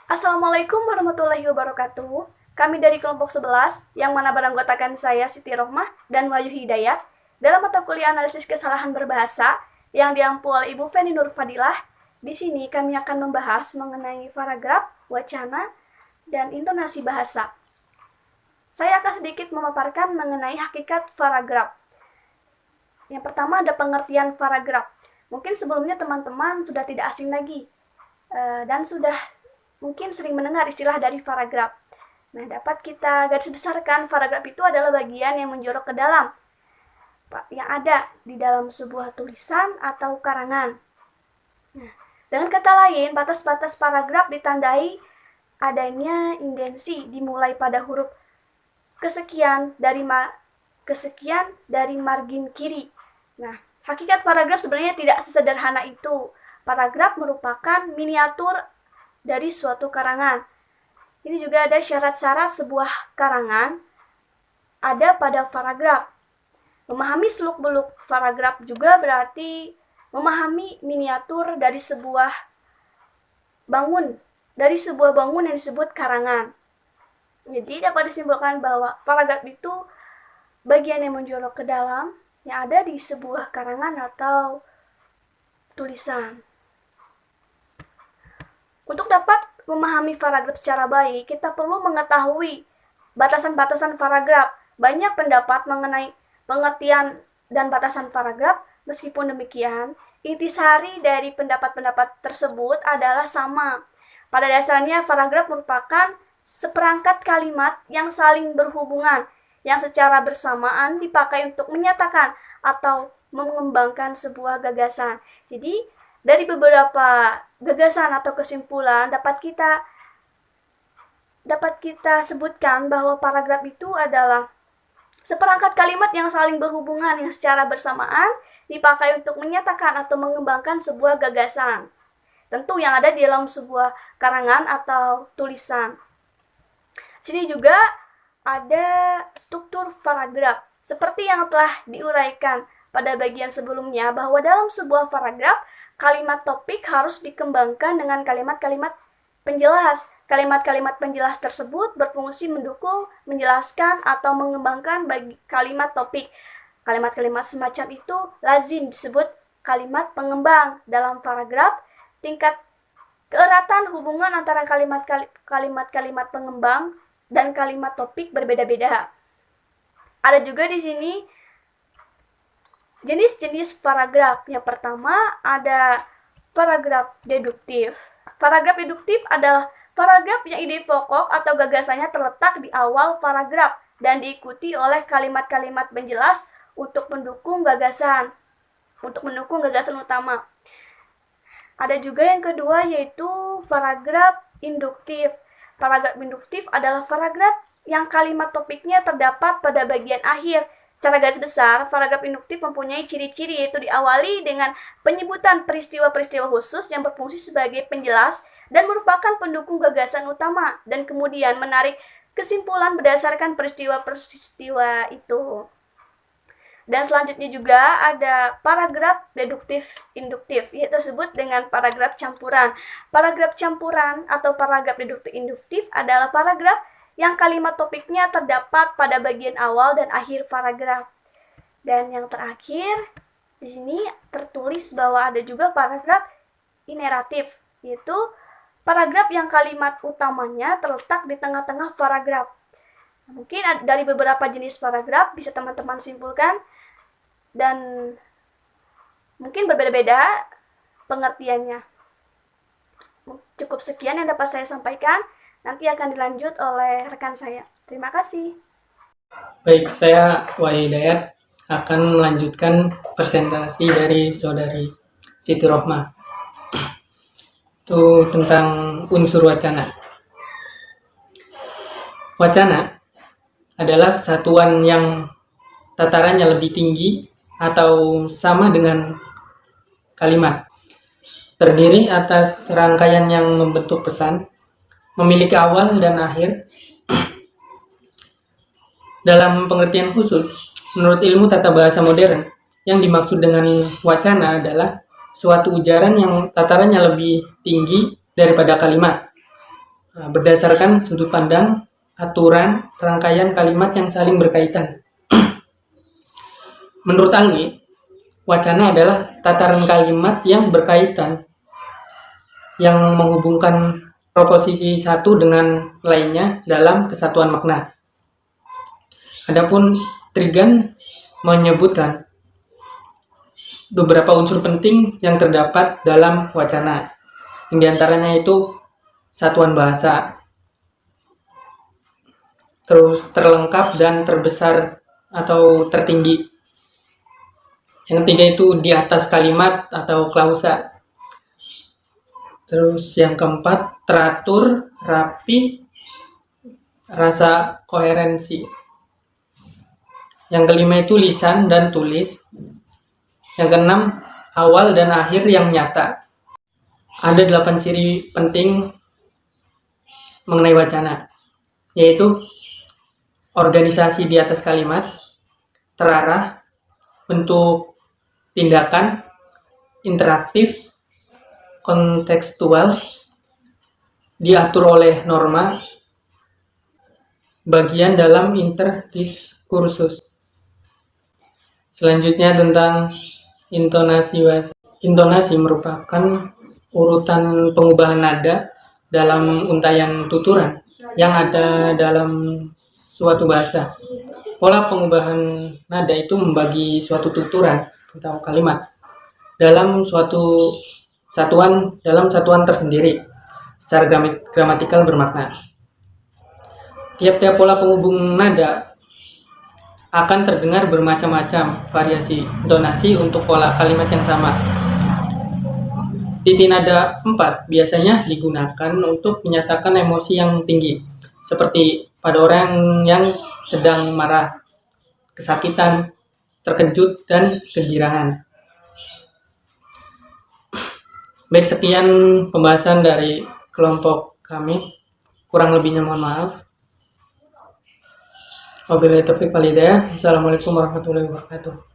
Assalamualaikum warahmatullahi wabarakatuh. Kami dari kelompok 11, yang mana beranggotakan saya Siti Rohmah dan Wahyu Hidayat, dalam mata kuliah analisis kesalahan berbahasa yang diampu oleh Ibu Feni Nur Fadilah. Di sini kami akan membahas mengenai paragraf, wacana, dan intonasi bahasa. Saya akan sedikit memaparkan mengenai hakikat paragraf. Yang pertama ada pengertian paragraf. Mungkin sebelumnya teman-teman sudah tidak asing lagi dan sudah mungkin sering mendengar istilah dari paragraf. Nah, dapat kita garis besarkan, paragraf itu adalah bagian yang menjorok ke dalam, yang ada di dalam sebuah tulisan atau karangan. Nah, dengan kata lain, batas-batas paragraf ditandai adanya indensi dimulai pada huruf kesekian dari margin kiri. Nah, hakikat paragraf sebenarnya tidak sesederhana itu. Paragraf merupakan miniatur dari suatu karangan. Ini juga ada syarat-syarat sebuah karangan ada pada paragraf. Memahami seluk-beluk paragraf juga berarti memahami miniatur dari sebuah bangun yang disebut karangan. Jadi dapat disimpulkan bahwa paragraf itu bagian yang menjorok ke dalam yang ada di sebuah karangan atau tulisan. Untuk dapat memahami paragraf secara baik, kita perlu mengetahui batasan-batasan paragraf. Banyak pendapat mengenai pengertian dan batasan paragraf. Meskipun demikian, intisari dari pendapat-pendapat tersebut adalah sama. Pada dasarnya, paragraf merupakan seperangkat kalimat yang saling berhubungan, yang secara bersamaan dipakai untuk menyatakan atau mengembangkan sebuah gagasan. Jadi, dari beberapa gagasan atau kesimpulan dapat kita sebutkan bahwa paragraf itu adalah seperangkat kalimat yang saling berhubungan yang secara bersamaan dipakai untuk menyatakan atau mengembangkan sebuah gagasan. Tentu yang ada di dalam sebuah karangan atau tulisan. Sini juga ada struktur paragraf. Seperti yang telah diuraikan pada bagian sebelumnya, bahwa dalam sebuah paragraf, kalimat topik harus dikembangkan dengan kalimat-kalimat penjelas. Kalimat-kalimat penjelas tersebut berfungsi mendukung, menjelaskan, atau mengembangkan bagi kalimat topik. Kalimat-kalimat semacam itu lazim disebut kalimat pengembang. Dalam paragraf, tingkat keeratan hubungan antara kalimat-kalimat pengembang dan kalimat topik berbeda-beda. Ada juga di sini jenis-jenis paragraf. Yang pertama ada paragraf deduktif. Paragraf deduktif adalah paragraf yang ide pokok atau gagasannya terletak di awal paragraf dan diikuti oleh kalimat-kalimat penjelas untuk mendukung gagasan utama. Ada juga yang kedua yaitu paragraf induktif. Paragraf induktif adalah paragraf yang kalimat topiknya terdapat pada bagian akhir. Secara garis besar, paragraf induktif mempunyai ciri-ciri yaitu diawali dengan penyebutan peristiwa-peristiwa khusus yang berfungsi sebagai penjelas dan merupakan pendukung gagasan utama, dan kemudian menarik kesimpulan berdasarkan peristiwa-peristiwa itu. Dan selanjutnya juga ada paragraf deduktif induktif, yaitu disebut dengan paragraf campuran. Paragraf campuran atau paragraf deduktif induktif adalah paragraf yang kalimat topiknya terdapat pada bagian awal dan akhir paragraf. Dan yang terakhir, di sini tertulis bahwa ada juga paragraf ineratif, yaitu paragraf yang kalimat utamanya terletak di tengah-tengah paragraf. Mungkin dari beberapa jenis paragraf bisa teman-teman simpulkan, dan mungkin berbeda-beda pengertiannya. Cukup sekian yang dapat saya sampaikan. Nanti akan dilanjut oleh rekan saya. Terima kasih. Baik, saya Wahyu Hidayat akan melanjutkan presentasi dari saudari Siti Rohmah. Itu tentang unsur wacana. Wacana adalah kesatuan yang tatarannya lebih tinggi atau sama dengan kalimat. Terdiri atas rangkaian yang membentuk pesan, memiliki awal dan akhir. Dalam pengertian khusus, menurut ilmu tata bahasa modern, yang dimaksud dengan wacana adalah suatu ujaran yang tatarannya lebih tinggi daripada kalimat. berdasarkan sudut pandang, aturan, rangkaian kalimat yang saling berkaitan. Menurut Alwi, wacana adalah tataran kalimat yang berkaitan, yang menghubungkan proposisi satu dengan lainnya dalam kesatuan makna. Adapun Trigan menyebutkan beberapa unsur penting yang terdapat dalam wacana, yang diantaranya itu satuan bahasa, terus terlengkap dan terbesar atau tertinggi. Yang ketiga itu di atas kalimat atau klausa. Terus yang keempat, teratur, rapi, rasa koherensi. Yang kelima itu lisan dan tulis. Yang keenam, awal dan akhir yang nyata. Ada 8 ciri penting mengenai wacana, yaitu organisasi di atas kalimat, terarah, bentuk tindakan, interaktif, kontekstual, diatur oleh norma, bagian dalam interdiskursus. Selanjutnya tentang intonasi bahasa. Intonasi merupakan urutan pengubahan nada dalam untaian tuturan yang ada dalam suatu bahasa. Pola pengubahan nada itu membagi suatu tuturan atau kalimat dalam suatu satuan tersendiri secara gramatikal bermakna. Tiap-tiap pola penghubung nada akan terdengar bermacam-macam variasi intonasi untuk pola kalimat yang sama. Titik nada 4 biasanya digunakan untuk menyatakan emosi yang tinggi, seperti pada orang yang sedang marah, kesakitan, terkejut, dan kegirahan. Baik, sekian pembahasan dari kelompok kami. Kurang lebihnya mohon maaf. Wabillahi taufiq wal hidayah. Assalamualaikum warahmatullahi wabarakatuh.